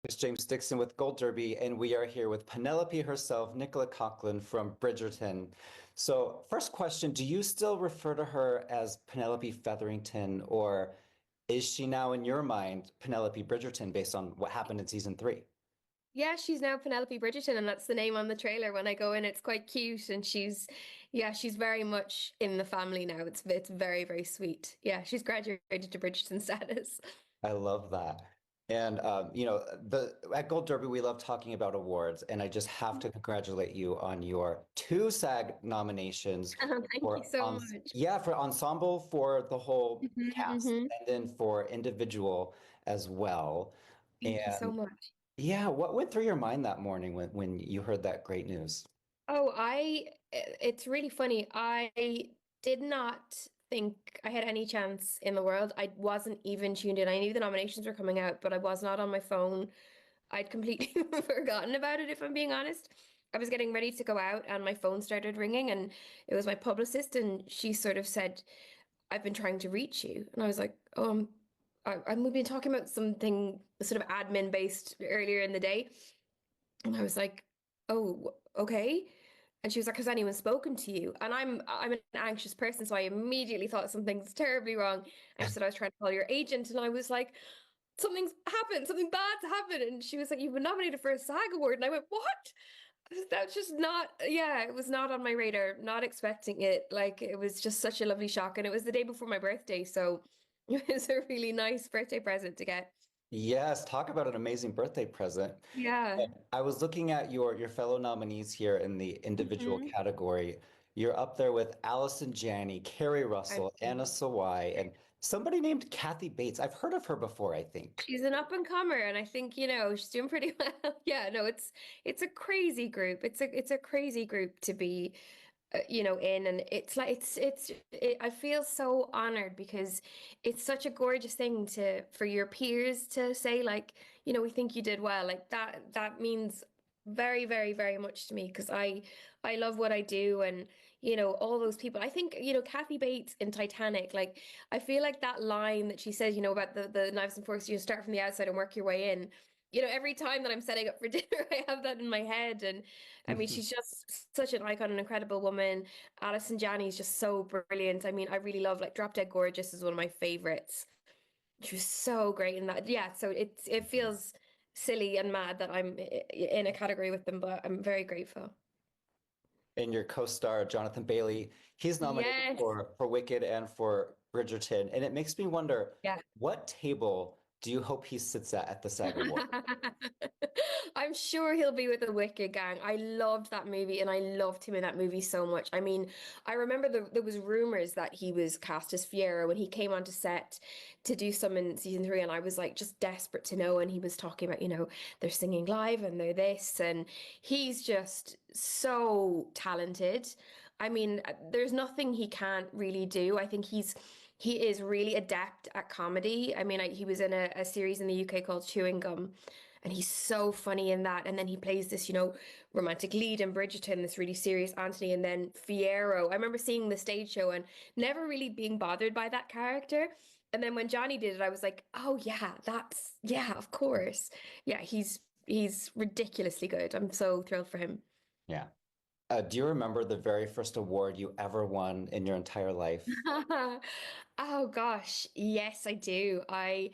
It's James Dixon with Gold Derby, and we are here with Penelope herself, Nicola Coughlan from Bridgerton. So, first question, do you still refer to her as Penelope Featherington, or is she now, in your mind, Penelope Bridgerton based on what happened in season three? Yeah, she's now Penelope Bridgerton, and that's the name on the trailer. When I go in, it's quite cute, and she's very much in the family now. It's very, very sweet. Yeah, she's graduated to Bridgerton status. I love that. And the at Gold Derby, we love talking about awards, and I just have to congratulate you on your two SAG nominations Thank you so much. for ensemble for the whole Hmm. cast, and then for individual as well. Thank you so And much. yeah, what went through your mind that morning when you heard that great news? It's really funny. I did not think I had any chance in the world. I wasn't even tuned in. I knew the nominations were coming out, but I was not on my phone. I'd completely forgotten about it, if I'm being honest. I was getting ready to go out and my phone started ringing, and it was my publicist, and she sort of said, I've been trying to reach you. And I was like, we've been talking about something sort of admin based earlier in the day. And I was like, oh, okay. And she was like, has anyone spoken to you? And I'm an anxious person, so I immediately thought something's terribly wrong. And she said, I was trying to call your agent. And I was like, something's happened, something bad's happened. And she was like, you've been nominated for a SAG award. And I went, what? That's just not, yeah, it was not on my radar, not expecting it. Like, it was just such a lovely shock. And it was the day before my birthday. So it was a really nice birthday present to get. Yes, talk about an amazing birthday present. Yeah. I was looking at your fellow nominees here in the individual Hmm. category. You're up there with Allison Janney, Kerry I Russell, Anna mean, Sawai, and somebody named Kathy Bates. I've heard of her before, I think. she's an up and comer, and I think, she's doing pretty well. Yeah, no, it's a crazy group. It's a crazy group to be, in, and it's like I feel so honored because it's such a gorgeous thing to for your peers to say, like, we think you did well. Like that means very, very, very much to me because I love what I do, and all those people. I think Kathy Bates in Titanic. Like, I feel like that line that she says, about the knives and forks. You start from the outside and work your way in. Every time that I'm setting up for dinner, I have that in my head. And I mean, she's just such an icon, an incredible woman. Alison Janney is just so brilliant. I mean, I really love, like, Drop Dead Gorgeous is one of my favorites. She was so great in that. Yeah, so it feels silly and mad that I'm in a category with them, but I'm very grateful. And your co-star, Jonathan Bailey, he's nominated Yes. for Wicked and for Bridgerton. And it makes me wonder, Yeah. what table do you hope he sits at the SAG Award? I'm sure he'll be with the Wicked gang. I loved that movie and I loved him in that movie so much. I mean, I remember there was rumors that he was cast as Fiero when he came onto set to do some in season three, and I was like just desperate to know. And he was talking about, they're singing live and they're this, and he's just so talented. I mean, there's nothing he can't really do. I think he is really adept at comedy. I mean, he was in a series in the UK called Chewing Gum, and he's so funny in that. And then he plays this, romantic lead in Bridgerton, this really serious Anthony, and then Fiero. I remember seeing the stage show and never really being bothered by that character. And then when Johnny did it, I was like, oh yeah, yeah, of course. Yeah, he's ridiculously good. I'm so thrilled for him. Yeah. Do you remember the very first award you ever won in your entire life? Oh gosh, yes, I do. I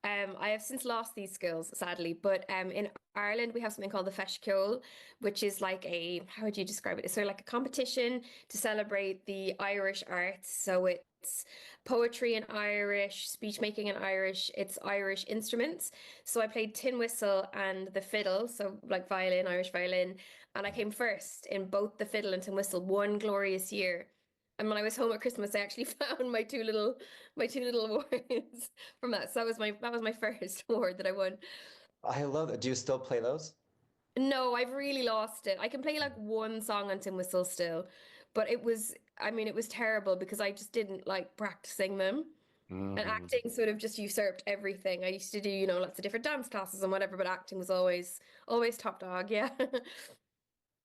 have since lost these skills, sadly, but in Ireland we have something called the Feshkill, which is like how would you describe it? It's sort of like a competition to celebrate the Irish arts. So it's poetry in Irish, speech making in Irish, it's Irish instruments. So I played tin whistle and the fiddle, so like violin, Irish violin, and I came first in both the fiddle and tin whistle one glorious year. And when I was home at Christmas, I actually found my two little awards from that. So that was my first award that I won. I love it. Do you still play those? No, I've really lost it. I can play like one song on Tin Whistle still, but I mean, it was terrible because I just didn't like practicing them. And Mm. acting sort of just usurped everything. I used to do, lots of different dance classes and whatever, but acting was always top dog. Yeah.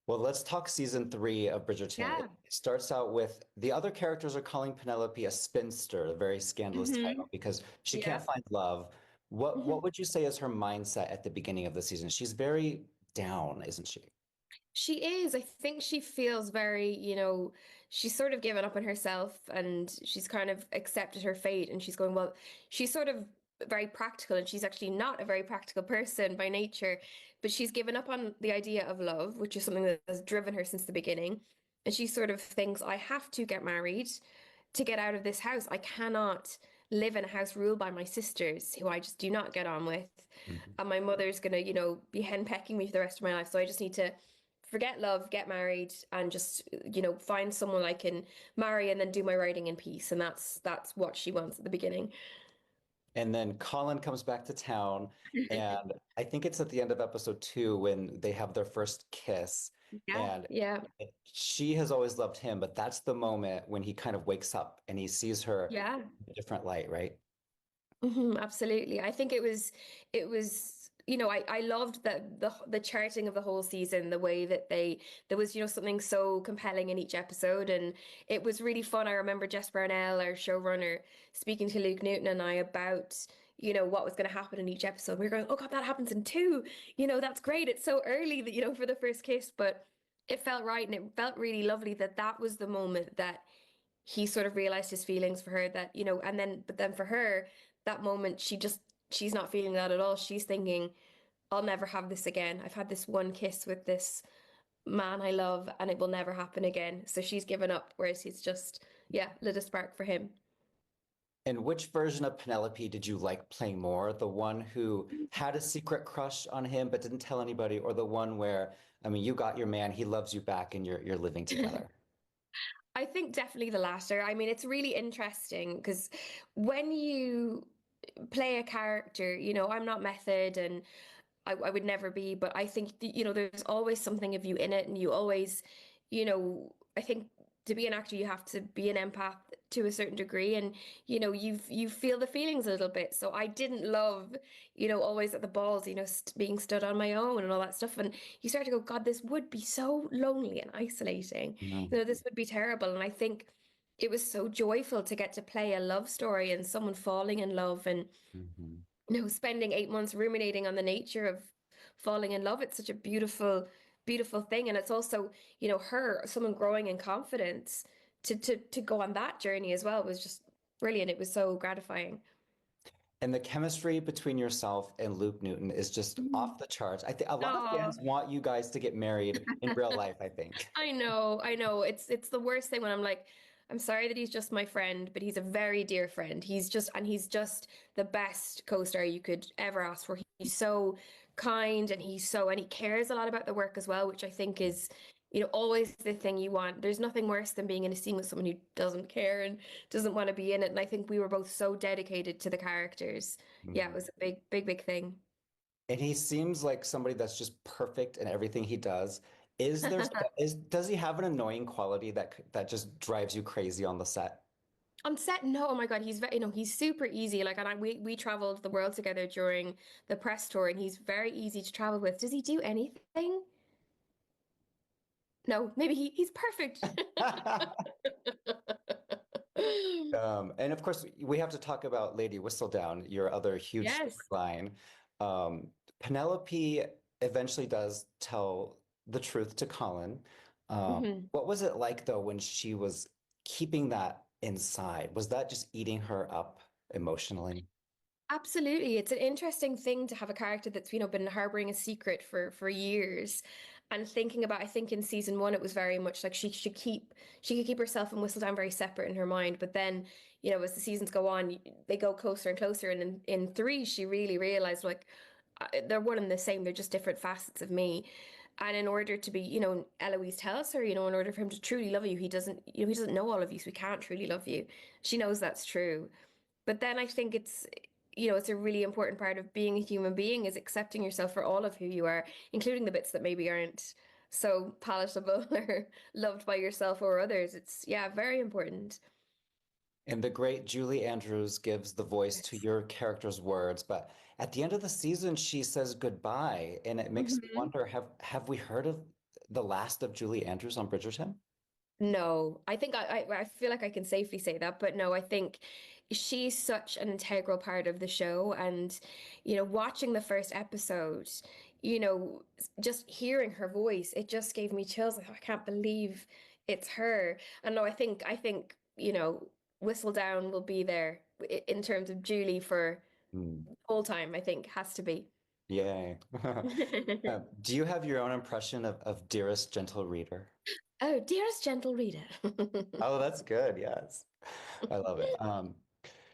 Well, let's talk season three of Bridgerton. It Yeah. starts out with the other characters are calling Penelope a spinster, a very scandalous title, Hmm. because she can't Yeah. find love. What would you say is her mindset at the beginning of the season? She's very down, isn't she? She is. I think she feels very, she's sort of given up on herself and she's kind of accepted her fate. And she's going, well, she's sort of very practical and she's actually not a very practical person by nature, but she's given up on the idea of love, which is something that has driven her since the beginning. And she sort of thinks, I have to get married to get out of this house. I cannot live in a house ruled by my sisters, who I just do not get on with. Mhm. And my mother's gonna, be henpecking me for the rest of my life. So I just need to forget love, get married, and just, find someone I can marry and then do my writing in peace. And that's what she wants at the beginning. And then Colin comes back to town, and I think it's at the end of episode 2 when they have their first kiss. Yeah, And yeah, she has always loved him, but that's the moment when he kind of wakes up and he sees her yeah. in a different light, right? Absolutely. I think it was, I loved the charting of the whole season, the way that there was, something so compelling in each episode, and it was really fun. I remember Jess Brownell, our showrunner, speaking to Luke Newton and I about, what was going to happen in each episode. We were going, oh God, that happens in two. That's great. It's so early that, for the first kiss, but it felt right and it felt really lovely that that was the moment that he sort of realized his feelings for her, that but then for her, that moment, she's not feeling that at all. She's thinking, I'll never have this again. I've had this one kiss with this man I love and it will never happen again. So she's given up, whereas he's just, yeah, lit a spark for him. And which version of Penelope did you like playing more? The one who had a secret crush on him but didn't tell anybody, or the one where, I mean, you got your man, he loves you back, and you're living together? I think definitely the latter. I mean, it's really interesting because when you play a character, I'm not Method and I would never be, but I think, there's always something of you in it, and you always, I think to be an actor, you have to be an empath to a certain degree, and you feel the feelings a little bit. So I didn't love, always at the balls, being stood on my own and all that stuff, and you start to go, God, this would be so lonely and isolating. Mhm. This would be terrible, and I think it was so joyful to get to play a love story and someone falling in love and Mhm. spending 8 months ruminating on the nature of falling in love. It's such a beautiful, beautiful thing. And it's also, someone growing in confidence to go on that journey as well was just brilliant. It was so gratifying. And the chemistry between yourself and Luke Newton is just off the charts. I think a lot of Oh, fans want you guys to get married in real life, I think. I know, I know. It's the worst thing when I'm like, I'm sorry that he's just my friend, but he's a very dear friend. He's just the best co-star you could ever ask for. He's so kind and and he cares a lot about the work as well, which I think is, always the thing you want. There's nothing worse than being in a scene with someone who doesn't care and doesn't want to be in it. And I think we were both so dedicated to the characters. Yeah, it Mhm. was a big, big, big thing. And he seems like somebody that's just perfect in everything he does. Does he have an annoying quality that just drives you crazy on the set? On set, no. Oh my God, he's very, he's super easy. Like, and we traveled the world together during the press tour, and he's very easy to travel with. Does he do anything? No, maybe he's perfect. And of course, we have to talk about Lady Whistledown, your other huge Yes. storyline. Penelope eventually does tell the truth to Colin. hmm What was it like, though, when she was keeping that inside? Was that just eating her up emotionally? Absolutely. It's an interesting thing to have a character that's, been harboring a secret for years and thinking about, I think in season one, it was very much like she could keep herself and Whistledown very separate in her mind. But then, as the seasons go on, they go closer and closer. And in three, she really realized like they're one and the same. They're just different facets of me. And in order to be, Eloise tells her, in order for him to truly love you, he doesn't know all of you, so he can't truly love you. She knows that's true. But then I think it's a really important part of being a human being is accepting yourself for all of who you are, including the bits that maybe aren't so palatable or loved by yourself or others. It's, yeah, very important. And the great Julie Andrews gives the voice to Yes. your character's words, but at the end of the season, she says goodbye, and it makes me hmm wonder, have we heard of the last of Julie Andrews on Bridgerton? No, I think I feel like I can safely say that, but no, I think she's such an integral part of the show. And, watching the first episode, just hearing her voice, it just gave me chills. Like, oh, I can't believe it's her. And no, I think, Whistledown will be there in terms of Julie for Mm, the whole time, I think, has to be. yay. Do you have your own impression of Dearest Gentle Reader? Oh, dearest gentle reader. Oh, that's good. Yes. I love it.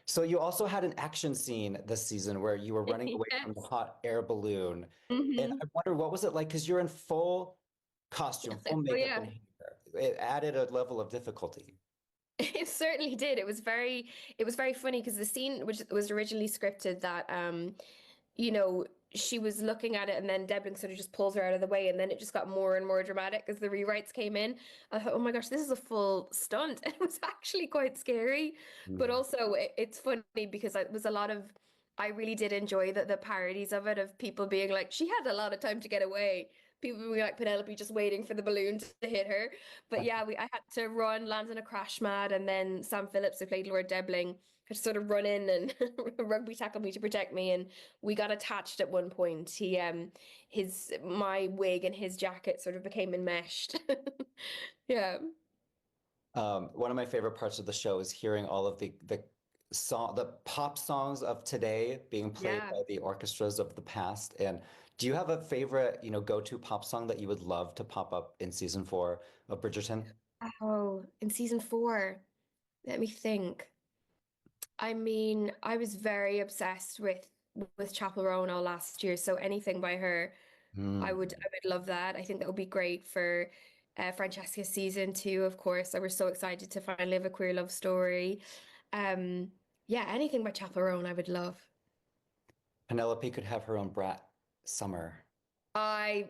So you also had an action scene this season where you were running away from the Yes. hot air balloon. And Hmm. I wonder, what was it like? Because you're in full costume, full Oh makeup and yeah. hair. It added a level of difficulty. It certainly did. It was very funny because the scene, which was originally scripted, that you know, she was looking at it and then Devlin sort of just pulls her out of the way, and then it just got more and more dramatic as the rewrites came in. I thought, oh my gosh, this is a full stunt. And it was actually quite scary. But Mm. also it's funny because it was a lot of I really did enjoy the parodies of it, of people being like, she had a lot of time to get away. People being like Penelope just waiting for the balloon to hit her. But yeah, I had to run, land on a crash mat, and then Sam Phillips, who played Lord Debling, had to sort of run in and rugby tackle me to protect me. And we got attached at one point. My wig and his jacket sort of became enmeshed. Yeah. One of my favorite parts of the show is hearing all of the pop songs of today being played Yeah. by the orchestras of the past. And do you have a favorite, go-to pop song that you would love to pop up in season 4 of Bridgerton? Oh, in season 4, let me think. I mean, I was very obsessed with Chapel Roan all last year, so anything by her, I Hmm. would love that. I think that would be great for Francesca's season 2, of course. I was so excited to finally have a queer love story. Um, yeah, anything by Chapel Roan, I would love. Penelope could have her own brat summer. I'm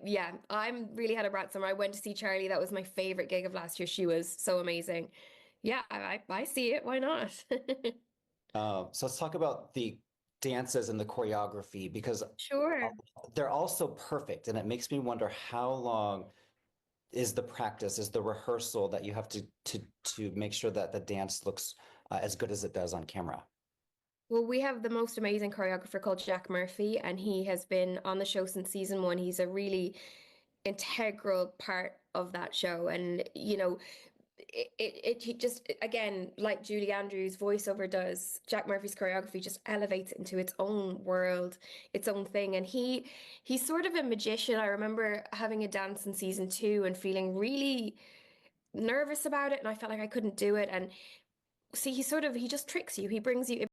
really had a brat summer. I went to see Charlie. That was my favorite gig of last year. She was so amazing. Yeah, I see it. Why not? So let's talk about the dances and the choreography because Sure. they're all so perfect, and it makes me wonder how long is the practice, is the rehearsal that you have to make sure that the dance looks as good as it does on camera. Well, we have the most amazing choreographer called Jack Murphy, and he has been on the show since season 1. He's a really integral part of that show. And, he just, again, like Julie Andrews' voiceover does, Jack Murphy's choreography just elevates it into its own world, its own thing. And he's sort of a magician. I remember having a dance in season 2 and feeling really nervous about it, and I felt like I couldn't do it. And see, he just tricks you. He brings you